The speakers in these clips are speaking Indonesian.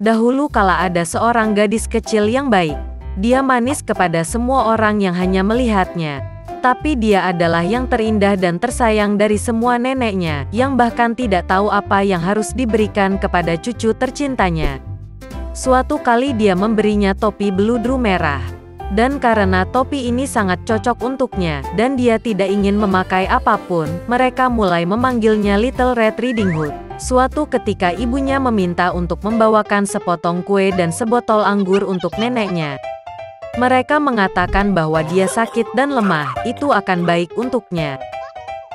Dahulu kala ada seorang gadis kecil yang baik. Dia manis kepada semua orang yang hanya melihatnya. Tapi dia adalah yang terindah dan tersayang dari semua neneknya, yang bahkan tidak tahu apa yang harus diberikan kepada cucu tercintanya. Suatu kali dia memberinya topi beludru merah. Dan karena topi ini sangat cocok untuknya, dan dia tidak ingin memakai apapun, mereka mulai memanggilnya Little Red Riding Hood. Suatu ketika ibunya meminta untuk membawakan sepotong kue dan sebotol anggur untuk neneknya. Mereka mengatakan bahwa dia sakit dan lemah, itu akan baik untuknya.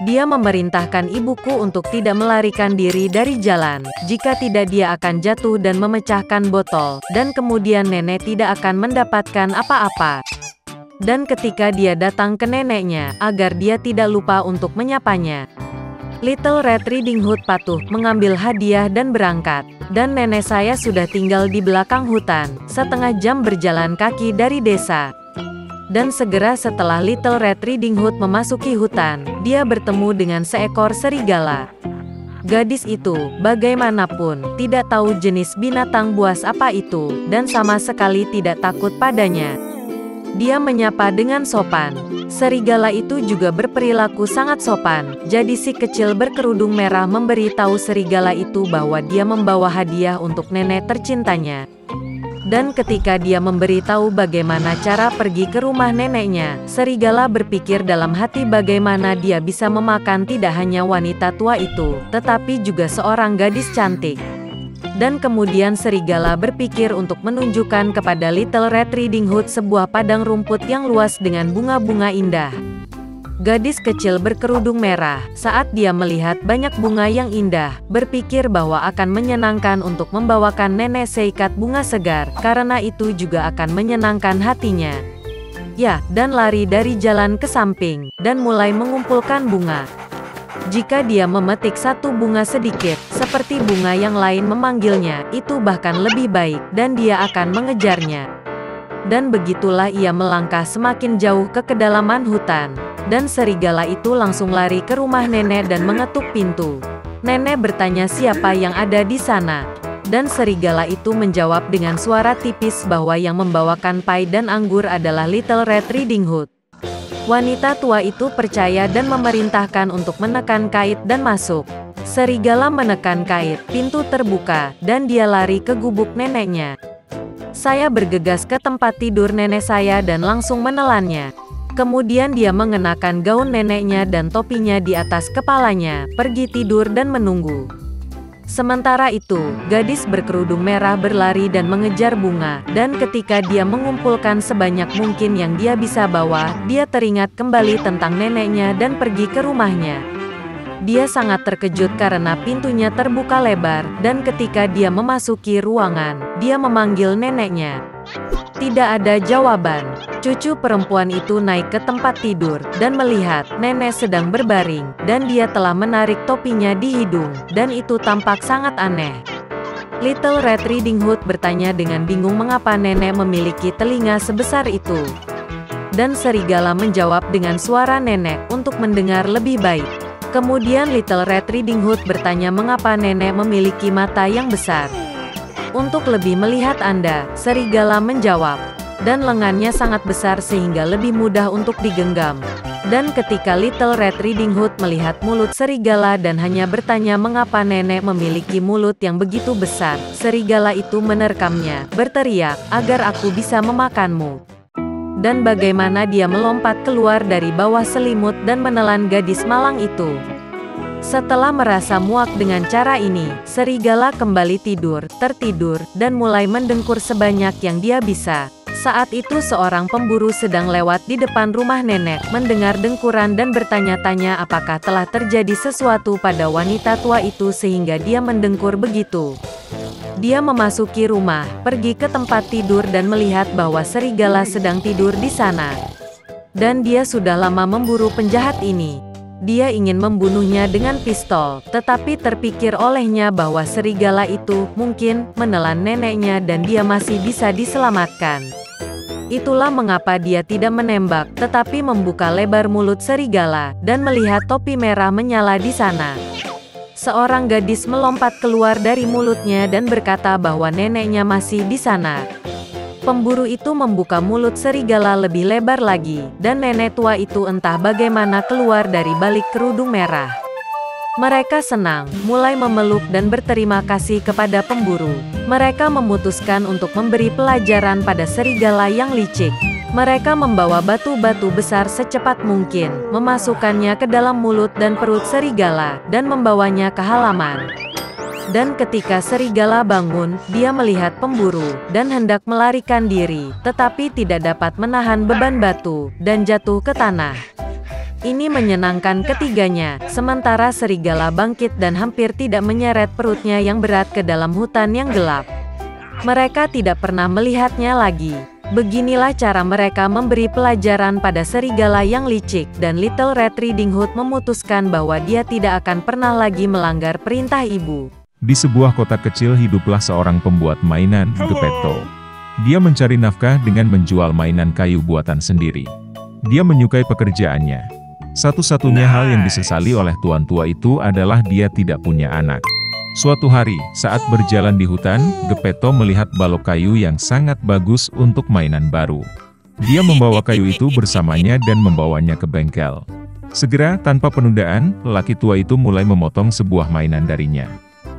Dia memerintahkan ibuku untuk tidak melarikan diri dari jalan, jika tidak dia akan jatuh dan memecahkan botol, dan kemudian nenek tidak akan mendapatkan apa-apa. Dan ketika dia datang ke neneknya, agar dia tidak lupa untuk menyapanya. Little Red Riding Hood patuh, mengambil hadiah dan berangkat. Dan nenek saya sudah tinggal di belakang hutan, setengah jam berjalan kaki dari desa. Dan segera setelah Little Red Riding Hood memasuki hutan, dia bertemu dengan seekor serigala. Gadis itu, bagaimanapun, tidak tahu jenis binatang buas apa itu, dan sama sekali tidak takut padanya. Dia menyapa dengan sopan. Serigala itu juga berperilaku sangat sopan, jadi si kecil berkerudung merah memberi tahu serigala itu bahwa dia membawa hadiah untuk nenek tercintanya. Dan ketika dia memberitahu bagaimana cara pergi ke rumah neneknya, serigala berpikir dalam hati bagaimana dia bisa memakan tidak hanya wanita tua itu, tetapi juga seorang gadis cantik. Dan kemudian serigala berpikir untuk menunjukkan kepada Little Red Riding Hood sebuah padang rumput yang luas dengan bunga-bunga indah. Gadis kecil berkerudung merah, saat dia melihat banyak bunga yang indah, berpikir bahwa akan menyenangkan untuk membawakan nenek seikat bunga segar, karena itu juga akan menyenangkan hatinya. Ya, dan lari dari jalan ke samping, dan mulai mengumpulkan bunga. Jika dia memetik satu bunga sedikit, seperti bunga yang lain memanggilnya, itu bahkan lebih baik, dan dia akan mengejarnya. Dan begitulah ia melangkah semakin jauh ke kedalaman hutan. Dan serigala itu langsung lari ke rumah nenek dan mengetuk pintu. Nenek bertanya siapa yang ada di sana. Dan serigala itu menjawab dengan suara tipis bahwa yang membawakan pai dan anggur adalah Little Red Riding Hood. Wanita tua itu percaya dan memerintahkan untuk menekan kait dan masuk. Serigala menekan kait, pintu terbuka, dan dia lari ke gubuk neneknya. Saya bergegas ke tempat tidur nenek saya dan langsung menelannya. Kemudian dia mengenakan gaun neneknya dan topinya di atas kepalanya, pergi tidur dan menunggu. Sementara itu, gadis berkerudung merah berlari dan mengejar bunga, dan ketika dia mengumpulkan sebanyak mungkin yang dia bisa bawa, dia teringat kembali tentang neneknya dan pergi ke rumahnya. Dia sangat terkejut karena pintunya terbuka lebar, dan ketika dia memasuki ruangan, dia memanggil neneknya. Tidak ada jawaban. Cucu perempuan itu naik ke tempat tidur, dan melihat nenek sedang berbaring, dan dia telah menarik topinya di hidung, dan itu tampak sangat aneh. Little Red Riding Hood bertanya dengan bingung mengapa nenek memiliki telinga sebesar itu. Dan serigala menjawab dengan suara nenek untuk mendengar lebih baik. Kemudian Little Red Riding Hood bertanya mengapa nenek memiliki mata yang besar. Untuk lebih melihat Anda, serigala menjawab. Dan lengannya sangat besar sehingga lebih mudah untuk digenggam. Dan ketika Little Red Riding Hood melihat mulut serigala dan hanya bertanya mengapa nenek memiliki mulut yang begitu besar, serigala itu menerkamnya, berteriak, agar aku bisa memakanmu. Dan bagaimana dia melompat keluar dari bawah selimut dan menelan gadis malang itu. Setelah merasa muak dengan cara ini, serigala kembali tertidur, dan mulai mendengkur sebanyak yang dia bisa. Saat itu seorang pemburu sedang lewat di depan rumah nenek, mendengar dengkuran dan bertanya-tanya apakah telah terjadi sesuatu pada wanita tua itu sehingga dia mendengkur begitu. Dia memasuki rumah, pergi ke tempat tidur dan melihat bahwa serigala sedang tidur di sana. Dan dia sudah lama memburu penjahat ini. Dia ingin membunuhnya dengan pistol, tetapi terpikir olehnya bahwa serigala itu mungkin menelan neneknya dan dia masih bisa diselamatkan. Itulah mengapa dia tidak menembak, tetapi membuka lebar mulut serigala, dan melihat topi merah menyala di sana. Seorang gadis melompat keluar dari mulutnya dan berkata bahwa neneknya masih di sana. Pemburu itu membuka mulut serigala lebih lebar lagi, dan nenek tua itu entah bagaimana keluar dari balik kerudung merah. Mereka senang, mulai memeluk dan berterima kasih kepada pemburu. Mereka memutuskan untuk memberi pelajaran pada serigala yang licik. Mereka membawa batu-batu besar secepat mungkin, memasukkannya ke dalam mulut dan perut serigala, dan membawanya ke halaman. Dan ketika serigala bangun, dia melihat pemburu, dan hendak melarikan diri, tetapi tidak dapat menahan beban batu, dan jatuh ke tanah. Ini menyenangkan ketiganya, sementara serigala bangkit dan hampir tidak menyeret perutnya yang berat ke dalam hutan yang gelap. Mereka tidak pernah melihatnya lagi. Beginilah cara mereka memberi pelajaran pada serigala yang licik, dan Little Red Riding Hood memutuskan bahwa dia tidak akan pernah lagi melanggar perintah ibu. Di sebuah kota kecil hiduplah seorang pembuat mainan, Geppetto. Dia mencari nafkah dengan menjual mainan kayu buatan sendiri. Dia menyukai pekerjaannya. Satu-satunya hal yang disesali oleh tuan tua itu adalah dia tidak punya anak. Suatu hari, saat berjalan di hutan, Geppetto melihat balok kayu yang sangat bagus untuk mainan baru. Dia membawa kayu itu bersamanya dan membawanya ke bengkel. Segera, tanpa penundaan, lelaki tua itu mulai memotong sebuah mainan darinya.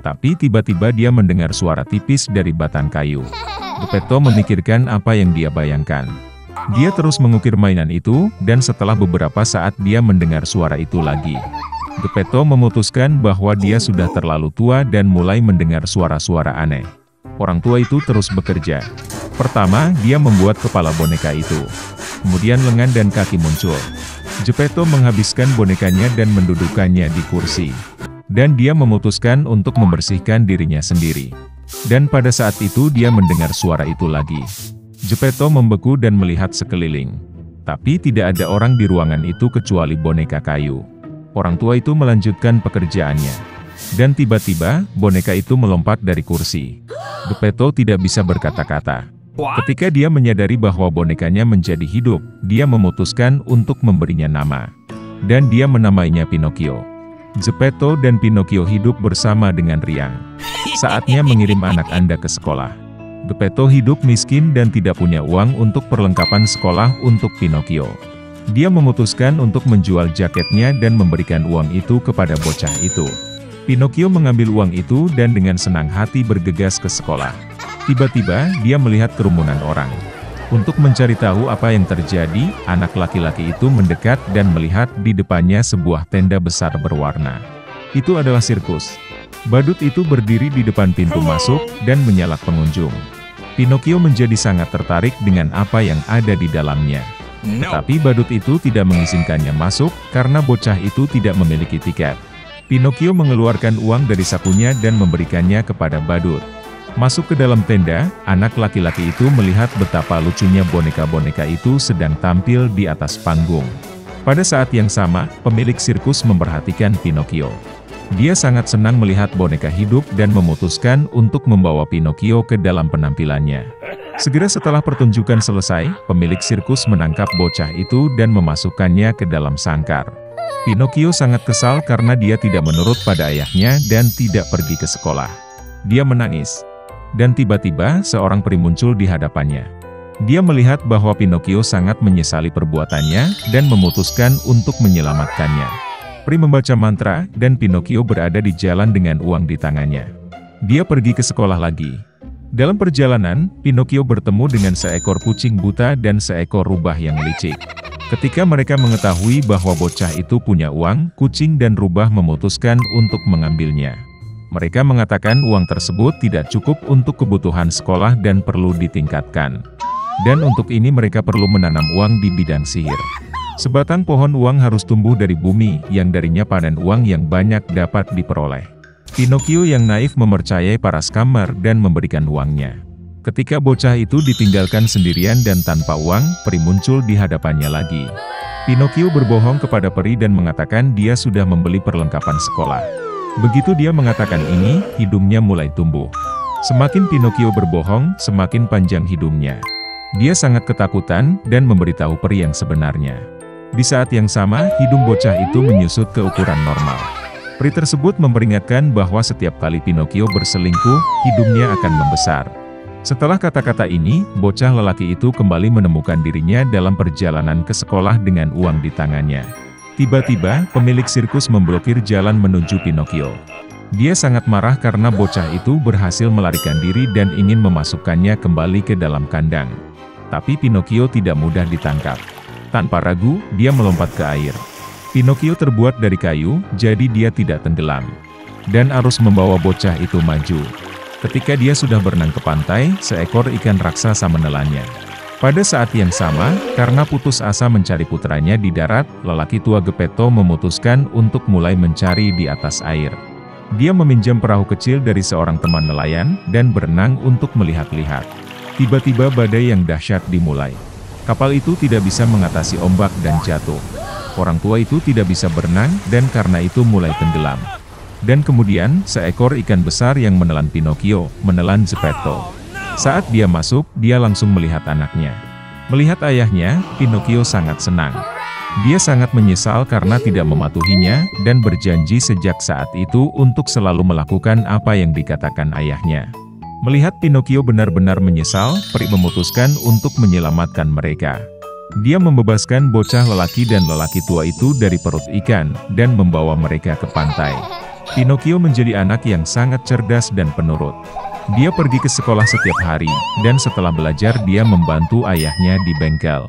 Tapi tiba-tiba dia mendengar suara tipis dari batang kayu. Geppetto memikirkan apa yang dia bayangkan. Dia terus mengukir mainan itu, dan setelah beberapa saat dia mendengar suara itu lagi. Geppetto memutuskan bahwa dia sudah terlalu tua dan mulai mendengar suara-suara aneh. Orang tua itu terus bekerja. Pertama, dia membuat kepala boneka itu. Kemudian lengan dan kaki muncul. Geppetto menghabiskan bonekanya dan mendudukkannya di kursi. Dan dia memutuskan untuk membersihkan dirinya sendiri. Dan pada saat itu dia mendengar suara itu lagi. Geppetto membeku dan melihat sekeliling. Tapi tidak ada orang di ruangan itu kecuali boneka kayu. Orang tua itu melanjutkan pekerjaannya. Dan tiba-tiba, boneka itu melompat dari kursi. Geppetto tidak bisa berkata-kata. Ketika dia menyadari bahwa bonekanya menjadi hidup, dia memutuskan untuk memberinya nama. Dan dia menamainya Pinocchio. Geppetto dan Pinocchio hidup bersama dengan riang. Saatnya mengirim anak Anda ke sekolah. Geppetto hidup miskin dan tidak punya uang untuk perlengkapan sekolah untuk Pinocchio. Dia memutuskan untuk menjual jaketnya dan memberikan uang itu kepada bocah itu. Pinocchio mengambil uang itu dan dengan senang hati bergegas ke sekolah. Tiba-tiba, dia melihat kerumunan orang. Untuk mencari tahu apa yang terjadi, anak laki-laki itu mendekat dan melihat di depannya sebuah tenda besar berwarna. Itu adalah sirkus. Badut itu berdiri di depan pintu masuk dan menyalak pengunjung. Pinocchio menjadi sangat tertarik dengan apa yang ada di dalamnya. Tetapi badut itu tidak mengizinkannya masuk, karena bocah itu tidak memiliki tiket. Pinocchio mengeluarkan uang dari sakunya dan memberikannya kepada badut. Masuk ke dalam tenda, anak laki-laki itu melihat betapa lucunya boneka-boneka itu sedang tampil di atas panggung. Pada saat yang sama, pemilik sirkus memperhatikan Pinocchio. Dia sangat senang melihat boneka hidup dan memutuskan untuk membawa Pinocchio ke dalam penampilannya. Segera setelah pertunjukan selesai, pemilik sirkus menangkap bocah itu dan memasukkannya ke dalam sangkar. Pinocchio sangat kesal karena dia tidak menurut pada ayahnya dan tidak pergi ke sekolah. Dia menangis. Dan tiba-tiba, seorang peri muncul di hadapannya. Dia melihat bahwa Pinocchio sangat menyesali perbuatannya dan memutuskan untuk menyelamatkannya. Peri membaca mantra, dan Pinocchio berada di jalan dengan uang di tangannya. Dia pergi ke sekolah lagi. Dalam perjalanan, Pinocchio bertemu dengan seekor kucing buta dan seekor rubah yang licik. Ketika mereka mengetahui bahwa bocah itu punya uang, kucing dan rubah memutuskan untuk mengambilnya. Mereka mengatakan uang tersebut tidak cukup untuk kebutuhan sekolah dan perlu ditingkatkan. Dan untuk ini mereka perlu menanam uang di bidang sihir. Sebatang pohon uang harus tumbuh dari bumi, yang darinya panen uang yang banyak dapat diperoleh. Pinocchio yang naif mempercayai para scammer dan memberikan uangnya. Ketika bocah itu ditinggalkan sendirian dan tanpa uang, peri muncul di hadapannya lagi. Pinocchio berbohong kepada peri dan mengatakan dia sudah membeli perlengkapan sekolah. Begitu dia mengatakan ini, hidungnya mulai tumbuh. Semakin Pinocchio berbohong, semakin panjang hidungnya. Dia sangat ketakutan dan memberitahu peri yang sebenarnya. Di saat yang sama, hidung bocah itu menyusut ke ukuran normal. Peri tersebut memperingatkan bahwa setiap kali Pinocchio berselingkuh, hidungnya akan membesar. Setelah kata-kata ini, bocah lelaki itu kembali menemukan dirinya dalam perjalanan ke sekolah dengan uang di tangannya. Tiba-tiba, pemilik sirkus memblokir jalan menuju Pinocchio. Dia sangat marah karena bocah itu berhasil melarikan diri dan ingin memasukkannya kembali ke dalam kandang. Tapi Pinocchio tidak mudah ditangkap. Tanpa ragu, dia melompat ke air. Pinocchio terbuat dari kayu, jadi dia tidak tenggelam. Dan arus membawa bocah itu maju. Ketika dia sudah berenang ke pantai, seekor ikan raksasa menelannya. Pada saat yang sama, karena putus asa mencari putranya di darat, lelaki tua Geppetto memutuskan untuk mulai mencari di atas air. Dia meminjam perahu kecil dari seorang teman nelayan, dan berenang untuk melihat-lihat. Tiba-tiba badai yang dahsyat dimulai. Kapal itu tidak bisa mengatasi ombak dan jatuh. Orang tua itu tidak bisa berenang, dan karena itu mulai tenggelam. Dan kemudian, seekor ikan besar yang menelan Pinocchio, menelan Geppetto. Saat dia masuk, dia langsung melihat anaknya. Melihat ayahnya, Pinocchio sangat senang. Dia sangat menyesal karena tidak mematuhinya, dan berjanji sejak saat itu untuk selalu melakukan apa yang dikatakan ayahnya. Melihat Pinocchio benar-benar menyesal, peri memutuskan untuk menyelamatkan mereka. Dia membebaskan bocah lelaki dan lelaki tua itu dari perut ikan, dan membawa mereka ke pantai. Pinocchio menjadi anak yang sangat cerdas dan penurut. Dia pergi ke sekolah setiap hari, dan setelah belajar dia membantu ayahnya di bengkel.